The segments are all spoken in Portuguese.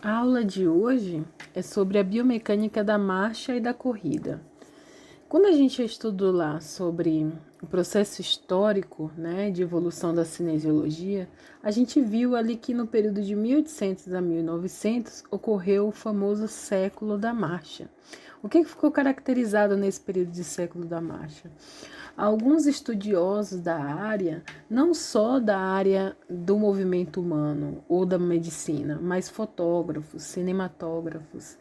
A aula de hoje é sobre a biomecânica da marcha e da corrida. Quando a gente estudou lá sobre o processo histórico, de evolução da cinesiologia, a gente viu ali que no período de 1800 a 1900 ocorreu o famoso século da marcha. O que ficou caracterizado nesse período de século da marcha? Alguns estudiosos da área, não só da área do movimento humano ou da medicina, mas fotógrafos, cinematógrafos,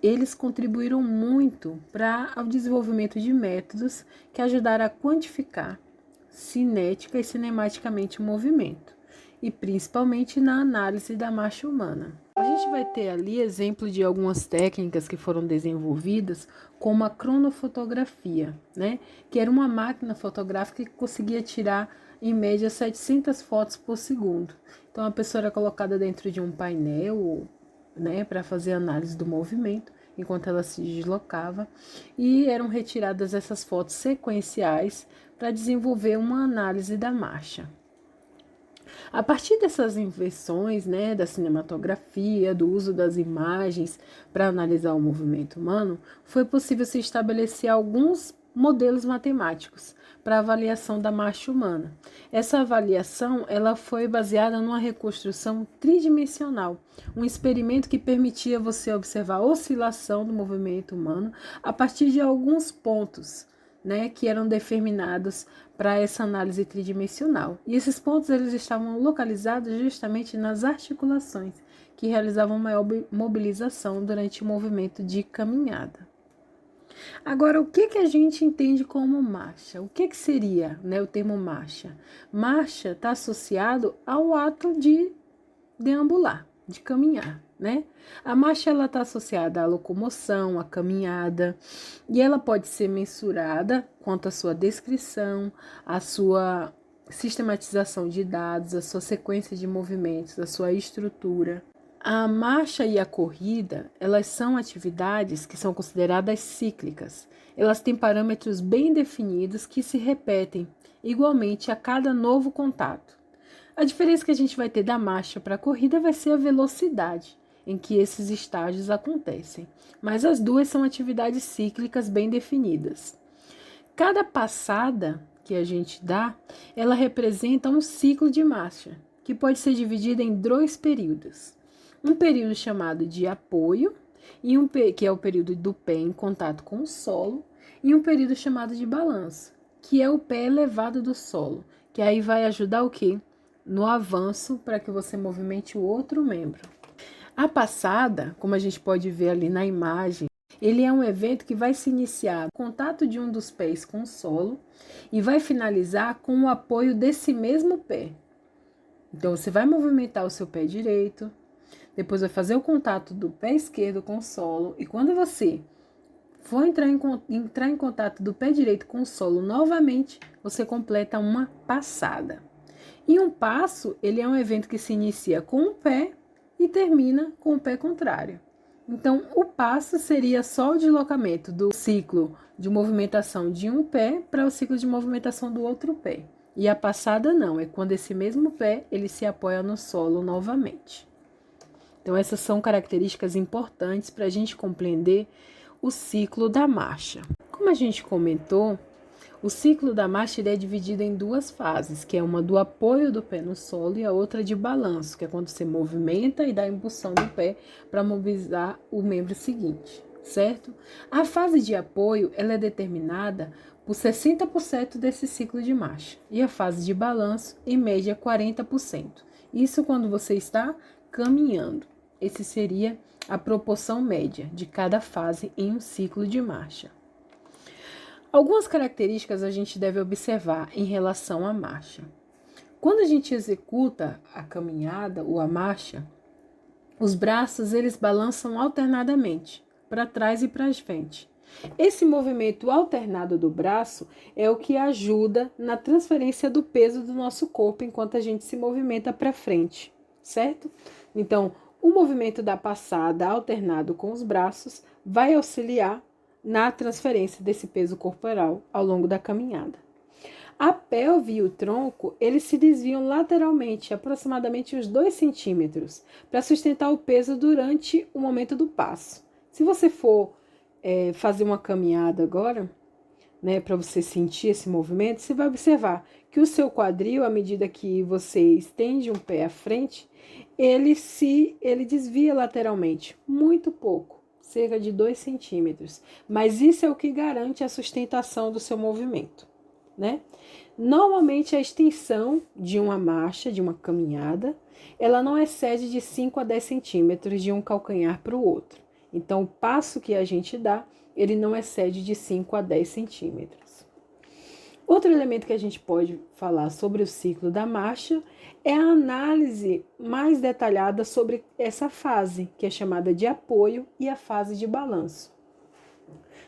eles contribuíram muito para o desenvolvimento de métodos que ajudaram a quantificar cinética e cinematicamente o movimento, e principalmente na análise da marcha humana. A gente vai ter ali exemplo de algumas técnicas que foram desenvolvidas, como a cronofotografia, que era uma máquina fotográfica que conseguia tirar, em média, 700 fotos por segundo. Então, a pessoa era colocada dentro de um painel, para fazer análise do movimento, enquanto ela se deslocava, e eram retiradas essas fotos sequenciais para desenvolver uma análise da marcha. A partir dessas invenções, da cinematografia, do uso das imagens para analisar o movimento humano, foi possível se estabelecer alguns modelos matemáticos para avaliação da marcha humana. Essa avaliação ela foi baseada numa reconstrução tridimensional, um experimento que permitia você observar a oscilação do movimento humano a partir de alguns pontos, que eram determinados para essa análise tridimensional. E esses pontos eles estavam localizados justamente nas articulações, que realizavam maior mobilização durante o movimento de caminhada. Agora, o que a gente entende como marcha? O que seria, o termo marcha? Marcha está associado ao ato de deambular, de caminhar, A marcha ela está associada à locomoção, à caminhada, e ela pode ser mensurada quanto à sua descrição, à sua sistematização de dados, à sua sequência de movimentos, à sua estrutura. A marcha e a corrida, elas são atividades que são consideradas cíclicas. Elas têm parâmetros bem definidos que se repetem igualmente a cada novo contato. A diferença que a gente vai ter da marcha para a corrida vai ser a velocidade em que esses estágios acontecem, mas as duas são atividades cíclicas bem definidas. Cada passada que a gente dá, ela representa um ciclo de marcha, que pode ser dividido em dois períodos. Um período chamado de apoio, que é o período do pé em contato com o solo, e um período chamado de balanço, que é o pé elevado do solo, que aí vai ajudar o quê? No avanço para que você movimente o outro membro. A passada, como a gente pode ver ali na imagem, ele é um evento que vai se iniciar no contato de um dos pés com o solo e vai finalizar com o apoio desse mesmo pé. Então, você vai movimentar o seu pé direito, depois vai fazer o contato do pé esquerdo com o solo, e quando você for entrar em contato do pé direito com o solo novamente, você completa uma passada. E um passo, ele é um evento que se inicia com o pé e termina com o pé contrário. Então, o passo seria só o deslocamento do ciclo de movimentação de um pé para o ciclo de movimentação do outro pé. E a passada não, é quando esse mesmo pé ele se apoia no solo novamente. Então, essas são características importantes para a gente compreender o ciclo da marcha. Como a gente comentou, o ciclo da marcha é dividido em duas fases, que é uma do apoio do pé no solo e a outra de balanço, que é quando você movimenta e dá a impulsão do pé para mobilizar o membro seguinte, certo? A fase de apoio ela é determinada por 60% desse ciclo de marcha e a fase de balanço, em média, 40%. Isso quando você está caminhando. Esse seria a proporção média de cada fase em um ciclo de marcha. Algumas características a gente deve observar em relação à marcha. Quando a gente executa a caminhada ou a marcha, os braços eles balançam alternadamente, para trás e para frente. Esse movimento alternado do braço é o que ajuda na transferência do peso do nosso corpo enquanto a gente se movimenta para frente, certo? Então, o movimento da passada alternado com os braços vai auxiliar na transferência desse peso corporal ao longo da caminhada. A pelve e o tronco, eles se desviam lateralmente, aproximadamente uns 2 centímetros, para sustentar o peso durante o momento do passo. Se você for fazer uma caminhada agora, né, para você sentir esse movimento, você vai observar que o seu quadril, à medida que você estende um pé à frente, ele desvia lateralmente, muito pouco, cerca de 2 centímetros. Mas isso é o que garante a sustentação do seu movimento, né? Normalmente a extensão de uma marcha, de uma caminhada, ela não excede de 5 a 10 centímetros de um calcanhar para o outro. Então, o passo que a gente dá, ele não excede de 5 a 10 centímetros. Outro elemento que a gente pode falar sobre o ciclo da marcha é a análise mais detalhada sobre essa fase, que é chamada de apoio, e a fase de balanço.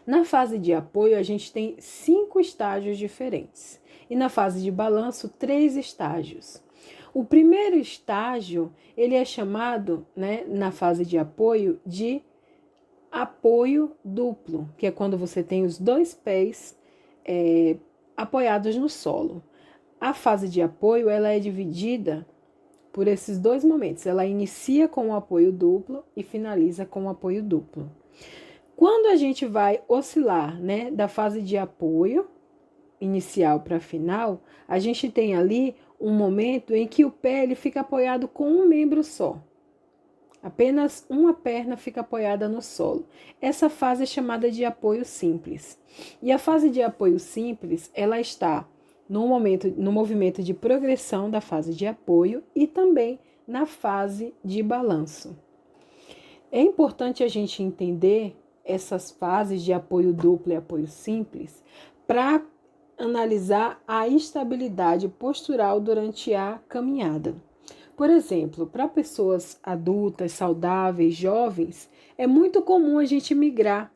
Na fase de apoio, a gente tem 5 estágios diferentes, e na fase de balanço, 3 estágios. O primeiro estágio, ele é chamado, né, na fase de apoio, de apoio duplo, que é quando você tem os 2 pés apoiados no solo. A fase de apoio, ela é dividida por esses 2 momentos. Ela inicia com o apoio duplo e finaliza com o apoio duplo. Quando a gente vai oscilar, né, da fase de apoio inicial para final, a gente tem ali um momento em que o pé ele fica apoiado com um membro só. Apenas uma perna fica apoiada no solo. Essa fase é chamada de apoio simples. E a fase de apoio simples, ela está no movimento de progressão da fase de apoio e também na fase de balanço. É importante a gente entender essas fases de apoio duplo e apoio simples para analisar a estabilidade postural durante a caminhada. Por exemplo, para pessoas adultas, saudáveis, jovens, é muito comum a gente migrar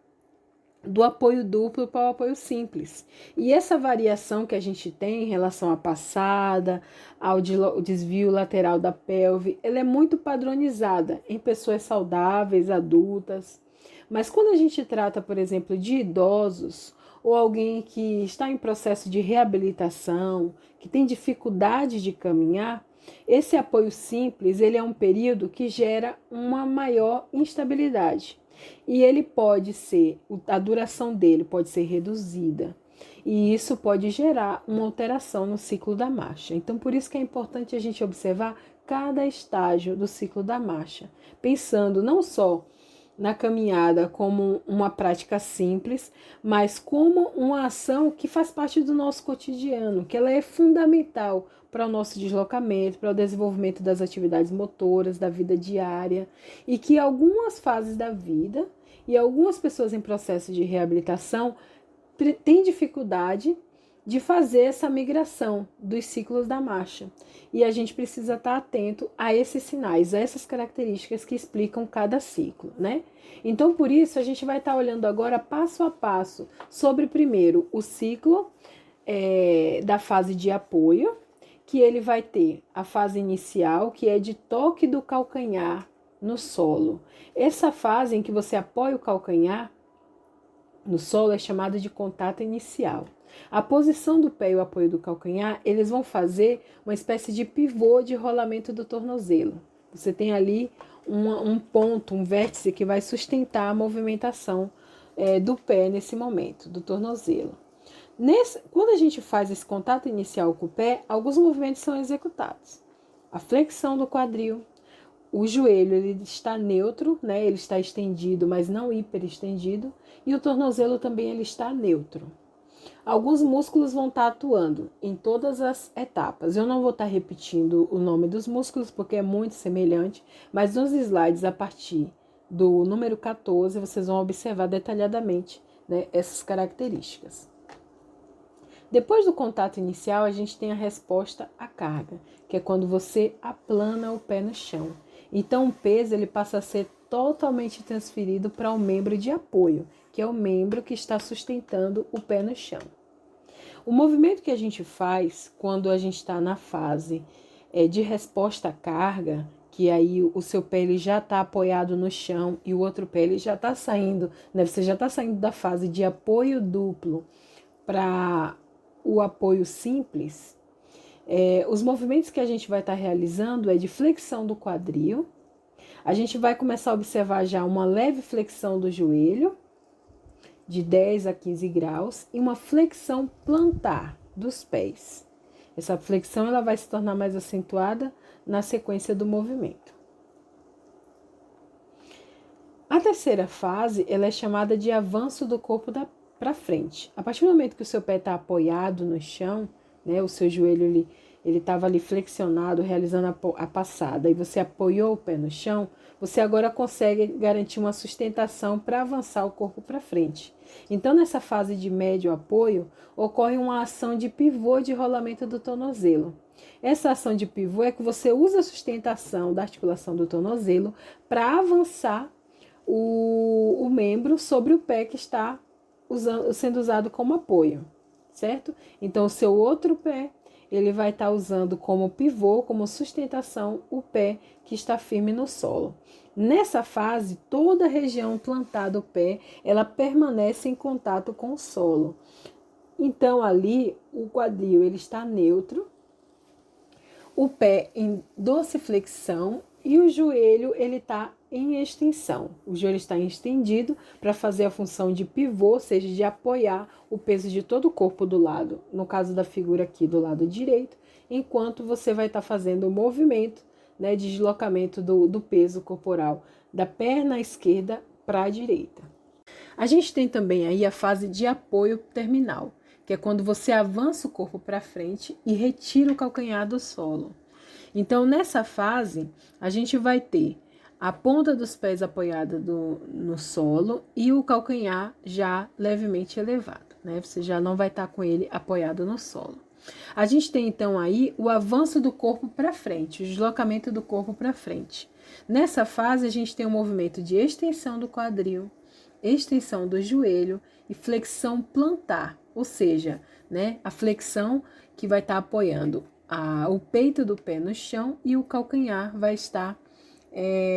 do apoio duplo para o apoio simples. E essa variação que a gente tem em relação à passada, ao desvio lateral da pelve, ela é muito padronizada em pessoas saudáveis, adultas. Mas quando a gente trata, por exemplo, de idosos ou alguém que está em processo de reabilitação, que tem dificuldade de caminhar, esse apoio simples, ele é um período que gera uma maior instabilidade. E ele pode ser, a duração dele pode ser reduzida. E isso pode gerar uma alteração no ciclo da marcha. Então, por isso que é importante a gente observar cada estágio do ciclo da marcha, pensando não só na caminhada como uma prática simples, mas como uma ação que faz parte do nosso cotidiano, que ela é fundamental para o nosso deslocamento, para o desenvolvimento das atividades motoras, da vida diária, e que algumas fases da vida e algumas pessoas em processo de reabilitação têm dificuldade de fazer essa migração dos ciclos da marcha. E a gente precisa estar atento a esses sinais, a essas características que explicam cada ciclo, né? Então, por isso, a gente vai estar olhando agora passo a passo sobre, primeiro, o ciclo da fase de apoio, que ele vai ter a fase inicial, que é de toque do calcanhar no solo. Essa fase em que você apoia o calcanhar no solo é chamada de contato inicial. A posição do pé e o apoio do calcanhar, eles vão fazer uma espécie de pivô de rolamento do tornozelo. Você tem ali um ponto, um vértice que vai sustentar a movimentação do pé nesse momento, do tornozelo. Quando a gente faz esse contato inicial com o pé, alguns movimentos são executados. A flexão do quadril, o joelho ele está neutro, né? Ele está estendido, mas não hiperestendido, e o tornozelo também ele está neutro. Alguns músculos vão estar atuando em todas as etapas. Eu não vou estar repetindo o nome dos músculos porque é muito semelhante, mas nos slides a partir do número 14 vocês vão observar detalhadamente, né, essas características. Depois do contato inicial, a gente tem a resposta à carga, que é quando você aplana o pé no chão. Então, o peso ele passa a ser totalmente transferido para o membro de apoio, que é o membro que está sustentando o pé no chão. O movimento que a gente faz quando a gente está na fase de resposta à carga, que aí o seu pé ele já está apoiado no chão e o outro pé ele já está saindo, né? Você já está saindo da fase de apoio duplo para o apoio simples, os movimentos que a gente vai estar realizando é de flexão do quadril. A gente vai começar a observar já uma leve flexão do joelho, de 10 a 15 graus, e uma flexão plantar dos pés. Essa flexão ela vai se tornar mais acentuada na sequência do movimento. A terceira fase ela é chamada de avanço do corpo para frente. A partir do momento que o seu pé está apoiado no chão, né, o seu joelho ele estava ali flexionado, realizando a passada, e você apoiou o pé no chão, você agora consegue garantir uma sustentação para avançar o corpo para frente. Então, nessa fase de médio apoio, ocorre uma ação de pivô de rolamento do tornozelo. Essa ação de pivô é que você usa a sustentação da articulação do tornozelo para avançar o membro sobre o pé que está sendo usado como apoio, certo? Então, o seu outro pé, ele vai estar usando como pivô, como sustentação, o pé que está firme no solo. Nessa fase, toda a região plantar do pé, ela permanece em contato com o solo. Então, ali, o quadril, ele está neutro, o pé em dorsiflexão e o joelho, ele está em extensão. O joelho está estendido para fazer a função de pivô, ou seja, de apoiar o peso de todo o corpo do lado, no caso da figura aqui do lado direito, enquanto você vai estar fazendo o movimento, né, de deslocamento do peso corporal da perna esquerda para a direita. A gente tem também aí a fase de apoio terminal, que é quando você avança o corpo para frente e retira o calcanhar do solo. Então, nessa fase, a gente vai ter a ponta dos pés apoiada no solo e o calcanhar já levemente elevado, né? Você já não vai estar com ele apoiado no solo. A gente tem então aí o avanço do corpo para frente, o deslocamento do corpo para frente. Nessa fase, a gente tem um movimento de extensão do quadril, extensão do joelho e flexão plantar, ou seja, né, a flexão que vai estar apoiando o peito do pé no chão e o calcanhar vai estar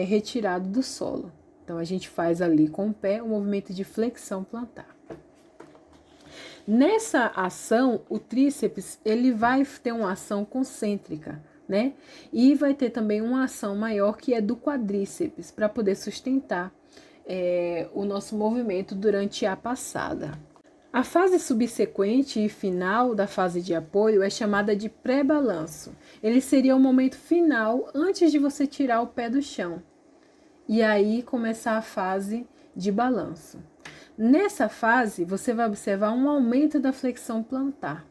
retirado do solo. Então, a gente faz ali com o pé o movimento de flexão plantar. Nessa ação, o tríceps ele vai ter uma ação concêntrica, né? E vai ter também uma ação maior que é do quadríceps, para poder sustentar o nosso movimento durante a passada. A fase subsequente e final da fase de apoio é chamada de pré-balanço. Ele seria o momento final antes de você tirar o pé do chão. E aí começar a fase de balanço. Nessa fase, você vai observar um aumento da flexão plantar.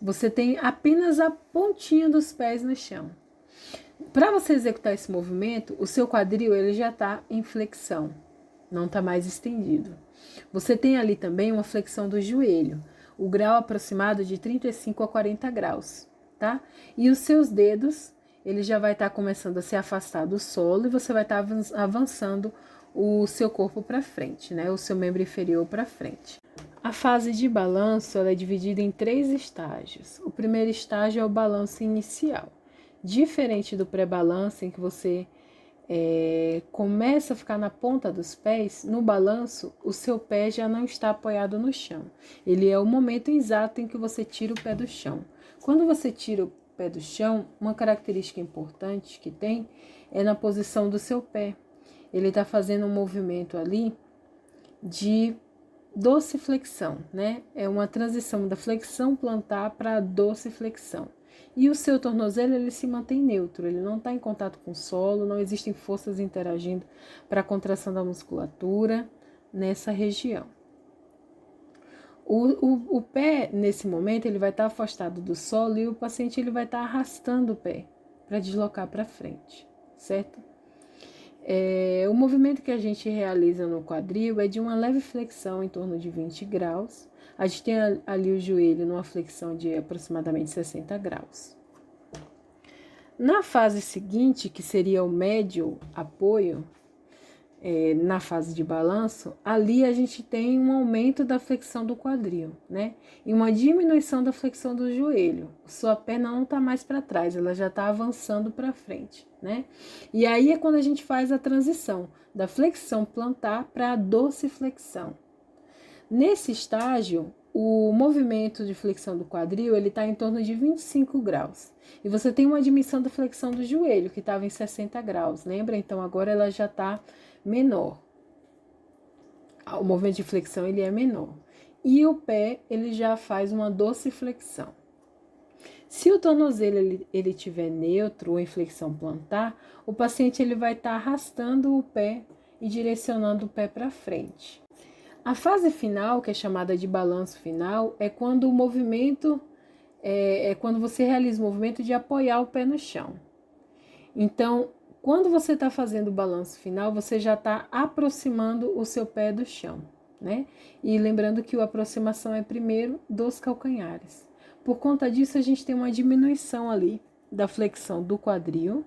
Você tem apenas a pontinha dos pés no chão. Para você executar esse movimento, o seu quadril ele já está em flexão, não está mais estendido. Você tem ali também uma flexão do joelho, o grau aproximado de 35 a 40 graus, tá? E os seus dedos, ele já vai estar começando a se afastar do solo e você vai estar avançando o seu corpo para frente, né? O seu membro inferior para frente. A fase de balanço ela é dividida em 3 estágios. O primeiro estágio é o balanço inicial. Diferente do pré-balanço, em que você começa a ficar na ponta dos pés, no balanço, o seu pé já não está apoiado no chão. Ele é o momento exato em que você tira o pé do chão. Quando você tira o pé do chão, uma característica importante que tem é na posição do seu pé. Ele está fazendo um movimento ali de dorsiflexão, né? É uma transição da flexão plantar para a dorsiflexão. E o seu tornozelo, ele se mantém neutro, ele não está em contato com o solo, não existem forças interagindo para a contração da musculatura nessa região. O pé, nesse momento, ele vai estar afastado do solo e o paciente ele vai estar arrastando o pé para deslocar para frente, certo? O movimento que a gente realiza no quadril é de uma leve flexão em torno de 20 graus. A gente tem ali o joelho numa flexão de aproximadamente 60 graus. Na fase seguinte, que seria o médio apoio, na fase de balanço, ali a gente tem um aumento da flexão do quadril, né? E uma diminuição da flexão do joelho. Sua perna não está mais para trás, ela já está avançando para frente, né? E aí é quando a gente faz a transição da flexão plantar para a dorsiflexão. Nesse estágio, o movimento de flexão do quadril, ele está em torno de 25 graus. E você tem uma diminuição da flexão do joelho, que estava em 60 graus, lembra? Então, agora ela já está menor. O movimento de flexão, ele é menor. E o pé, ele já faz uma dorsiflexão. Se o tornozelo ele tiver neutro ou em flexão plantar, o paciente ele vai estar arrastando o pé e direcionando o pé para frente. A fase final, que é chamada de balanço final, é quando o movimento quando você realiza o movimento de apoiar o pé no chão. Então, quando você está fazendo o balanço final, você já está aproximando o seu pé do chão, né? E lembrando que a aproximação é primeiro dos calcanhares. Por conta disso, a gente tem uma diminuição ali da flexão do quadril.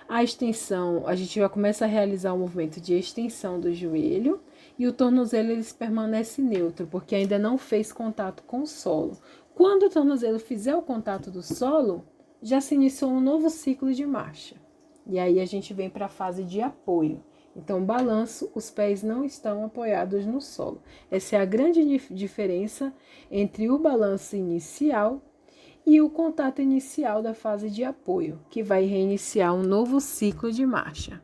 A extensão, a gente já começa a realizar o movimento de extensão do joelho e o tornozelo ele permanece neutro, porque ainda não fez contato com o solo. Quando o tornozelo fizer o contato do solo, já se iniciou um novo ciclo de marcha. E aí a gente vem para a fase de apoio. Então, balanço, os pés não estão apoiados no solo. Essa é a grande diferença entre o balanço inicial e o contato inicial da fase de apoio, que vai reiniciar um novo ciclo de marcha.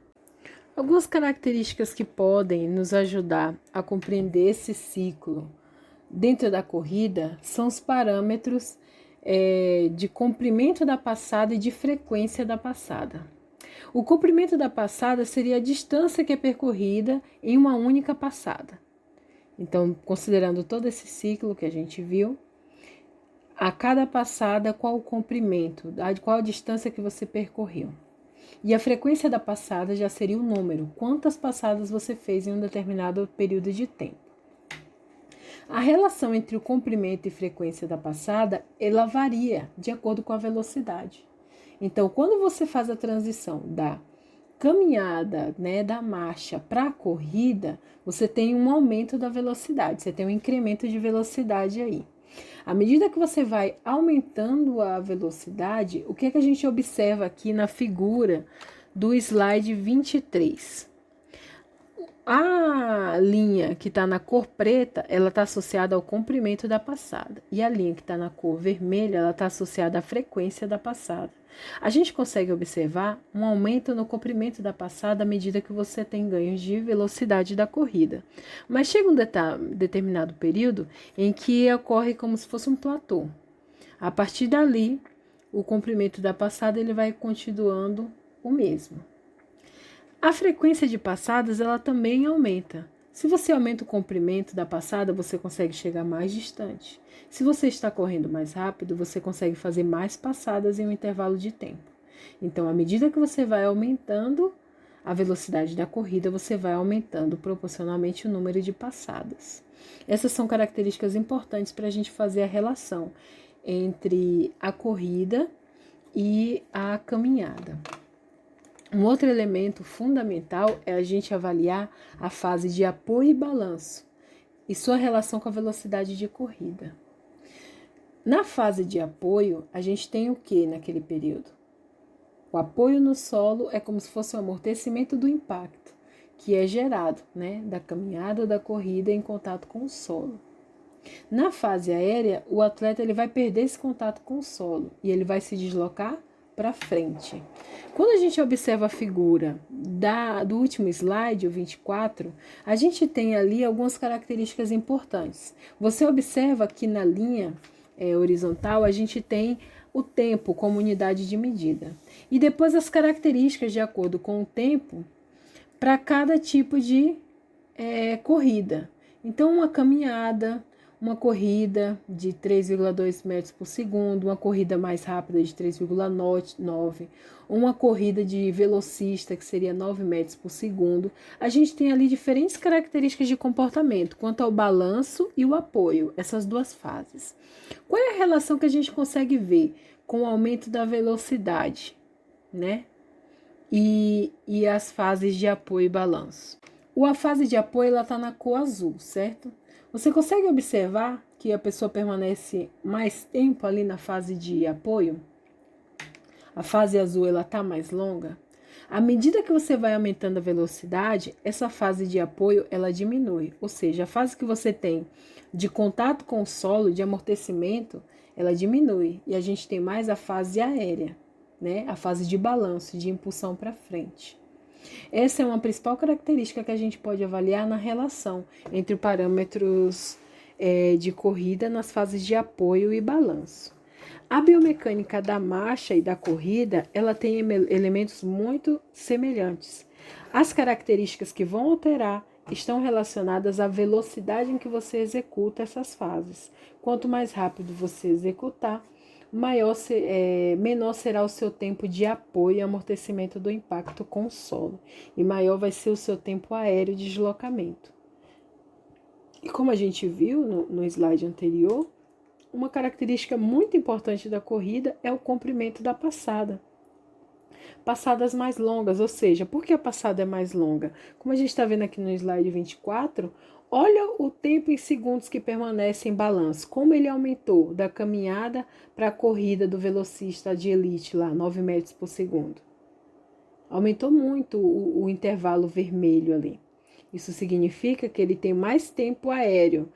Algumas características que podem nos ajudar a compreender esse ciclo dentro da corrida são os parâmetros de comprimento da passada e de frequência da passada. O comprimento da passada seria a distância que é percorrida em uma única passada. Então, considerando todo esse ciclo que a gente viu, a cada passada, qual o comprimento, qual a distância que você percorreu. E a frequência da passada já seria o número, quantas passadas você fez em um determinado período de tempo. A relação entre o comprimento e frequência da passada, ela varia de acordo com a velocidade. Então, quando você faz a transição da caminhada, né, da marcha para a corrida, você tem um aumento da velocidade, você tem um incremento de velocidade aí. À medida que você vai aumentando a velocidade, o que é que a gente observa aqui na figura do slide 23? A linha que está na cor preta, ela está associada ao comprimento da passada. E a linha que está na cor vermelha, ela está associada à frequência da passada. A gente consegue observar um aumento no comprimento da passada à medida que você tem ganhos de velocidade da corrida. Mas chega um determinado período em que ocorre como se fosse um platô. A partir dali, o comprimento da passada ele vai continuando o mesmo. A frequência de passadas ela também aumenta. Se você aumenta o comprimento da passada, você consegue chegar mais distante. Se você está correndo mais rápido, você consegue fazer mais passadas em um intervalo de tempo. Então, à medida que você vai aumentando a velocidade da corrida, você vai aumentando proporcionalmente o número de passadas. Essas são características importantes para a gente fazer a relação entre a corrida e a caminhada. Um outro elemento fundamental é a gente avaliar a fase de apoio e balanço e sua relação com a velocidade de corrida. Na fase de apoio, a gente tem o que naquele período? O apoio no solo é como se fosse um amortecimento do impacto, que é gerado, né, da caminhada ou da corrida em contato com o solo. Na fase aérea, o atleta ele vai perder esse contato com o solo e ele vai se deslocar para frente. Quando a gente observa a figura do último slide, o 24, a gente tem ali algumas características importantes. Você observa que na linha horizontal a gente tem o tempo como unidade de medida. E depois as características de acordo com o tempo para cada tipo de corrida. Então, uma caminhada, uma corrida de 3,2 metros por segundo, uma corrida mais rápida de 3,9, uma corrida de velocista, que seria 9 metros por segundo. A gente tem ali diferentes características de comportamento quanto ao balanço e o apoio, essas duas fases. Qual é a relação que a gente consegue ver com o aumento da velocidade, né? E as fases de apoio e balanço? A fase de apoio ela está na cor azul, certo? Você consegue observar que a pessoa permanece mais tempo ali na fase de apoio? A fase azul ela está mais longa? À medida que você vai aumentando a velocidade, essa fase de apoio ela diminui, ou seja, a fase que você tem de contato com o solo, de amortecimento, ela diminui e a gente tem mais a fase aérea, né? A fase de balanço, de impulsão para frente. Essa é uma principal característica que a gente pode avaliar na relação entre parâmetros de corrida nas fases de apoio e balanço. A biomecânica da marcha e da corrida, ela tem elementos muito semelhantes. As características que vão alterar estão relacionadas à velocidade em que você executa essas fases. Quanto mais rápido você executar, menor será o seu tempo de apoio e amortecimento do impacto com o solo, e maior vai ser o seu tempo aéreo de deslocamento. E como a gente viu no slide anterior, uma característica muito importante da corrida é o comprimento da passada. Passadas mais longas, ou seja, por que a passada é mais longa? Como a gente está vendo aqui no slide 24, olha o tempo em segundos que permanece em balanço, como ele aumentou da caminhada para a corrida do velocista de elite lá, 9 metros por segundo. Aumentou muito o intervalo vermelho ali. Isso significa que ele tem mais tempo aéreo,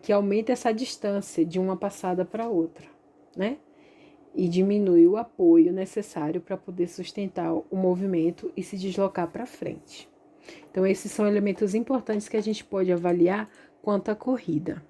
que aumenta essa distância de uma passada para outra, né? E diminui o apoio necessário para poder sustentar o movimento e se deslocar para frente. Então, esses são elementos importantes que a gente pode avaliar quanto à corrida.